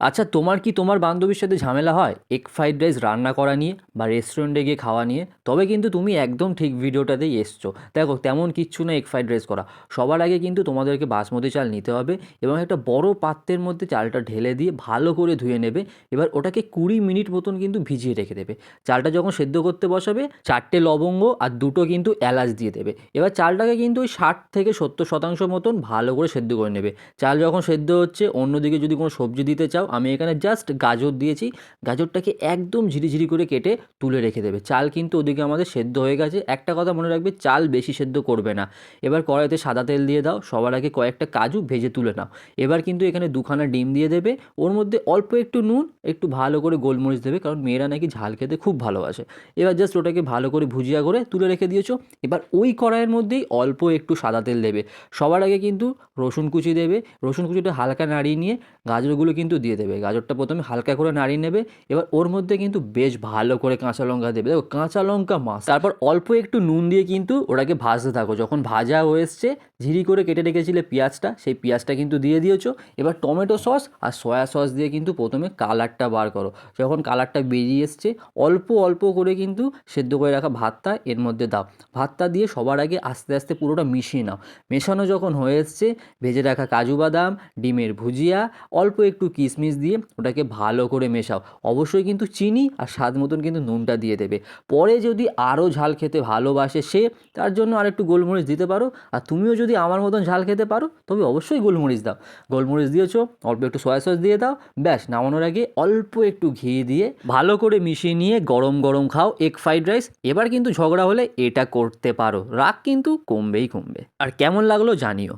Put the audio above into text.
আচ্ছা, তোমার কি তোমার বান্ধবীর সাথে ঝামেলা হয় এগ ফ্রাইড রাইস রান্না করা নিয়ে বা রেস্টুরেন্টে গিয়ে খাওয়া নিয়ে? তবে কিন্তু তুমি একদম ঠিক ভিডিওটাতেই এসছো। দেখো, তেমন কিচ্ছু না এগ ফ্রাইড রাইস করা। সবার আগে কিন্তু তোমাদেরকে বাসমতি চাল নিতে হবে এবং একটা বড় পাত্রের মধ্যে চালটা ঢেলে দিয়ে ভালো করে ধুয়ে নেবে। এবার ওটাকে 20 মিনিট মতন কিন্তু ভিজিয়ে রেখে দেবে। চালটা যখন সেদ্ধ করতে বসাবে, 4টে লবঙ্গ আর 2টো কিন্তু এলাচ দিয়ে দেবে। এবার চালটাকে কিন্তু ওই 60 থেকে 70% মতন ভালো করে সেদ্ধ করে নেবে। চাল যখন সেদ্ধ হচ্ছে, অন্যদিকে যদি কোনো সবজি দিতে চাও, আমি এখানে জাস্ট গাজর দিয়েছি। গাজরটাকে একদম ঝিরিঝিরি করে কেটে তুলে রেখে দেবে। চাল কিন্তু ওদিকে আমাদের সেদ্ধ হয়ে গেছে। একটা কথা মনে রাখবে, চাল বেশি সেদ্ধ করবে না। এবার কড়াইতে সাদা তেল দিয়ে দাও, সবার আগে কয়েকটা কাজু ভেজে তুলে নাও। এবার কিন্তু এখানে 2খানা ডিম দিয়ে দেবে, ওর মধ্যে অল্প একটু নুন, একটু ভালো করে গোলমরিচ দেবে, কারণ মেয়েরা নাকি ঝাল খেতে খুব ভালোবাসে। এবার জাস্ট ওটাকে ভালো করে ভুজিয়া করে তুলে রেখে দিয়েছো। এবার ওই কড়াইয়ের মধ্যেই অল্প একটু সাদা তেল দেবে। সবার আগে কিন্তু রসুন কুচি দেবে। রসুন কুচিটা হালকা নাড়িয়ে নিয়ে গাজরগুলো কিন্তু দিয়ে দেবে। গাজরটা প্রথমে হালকা করে নাড়িয়ে নেবে। এবার ওর মধ্যে কিন্তু বেশ ভালো করে কাঁচা লঙ্কা দেবে। দেখো, কাঁচা লঙ্কা মাস্ট। তারপর অল্প একটু নুন দিয়ে কিন্তু ওটাকে ভাজতে থাকো। যখন ভাজা হয়ে এসছে, ঝিরি করে কেটে রেখেছিলে পেঁয়াজটা, সেই পেঁয়াজটা কিন্তু দিয়ে দিয়েছো। এবার টমেটো সস আর সয়া সস দিয়ে কিন্তু প্রথমে কালারটা বার করো। যখন কালারটা বেরিয়ে এসছে, অল্প অল্প করে কিন্তু সেদ্ধ করে রাখা ভাতটা এর মধ্যে দাও। ভাতটা দিয়ে সবার আগে আস্তে আস্তে পুরোটা মিশিয়ে নাও। মেশানো যখন হয়ে এসছে, ভেজে রাখা কাজু বাদাম, ডিমের ভুজিয়া, অল্প একটু কিশমিশ দিয়ে ওটাকে ভালো করে মেশাও। অবশ্যই কিন্তু চিনি আর স্বাদ মতন কিন্তু নুনটা দিয়ে দেবে। পরে যদি আরও ঝাল খেতে ভালোবাসে সে, তার জন্য আর একটু গোলমরিচ দিতে পারো। আর তুমিও যদি আমার মতন ঝাল খেতে পারো, তবে অবশ্যই গোলমরিচ দাও। গোলমরিচ দিয়েছো, অল্প একটু সয়া সস দিয়ে দাও। ব্যাস, নামানোর আগে অল্প একটু ঘি দিয়ে ভালো করে মিশিয়ে নিয়ে গরম গরম খাও এগ ফ্রাইড রাইস। এবার কিন্তু ঝগড়া হলে এটা করতে পারো, রাগ কিন্তু কমবেই কমবে। আর কেমন লাগলো জানিও।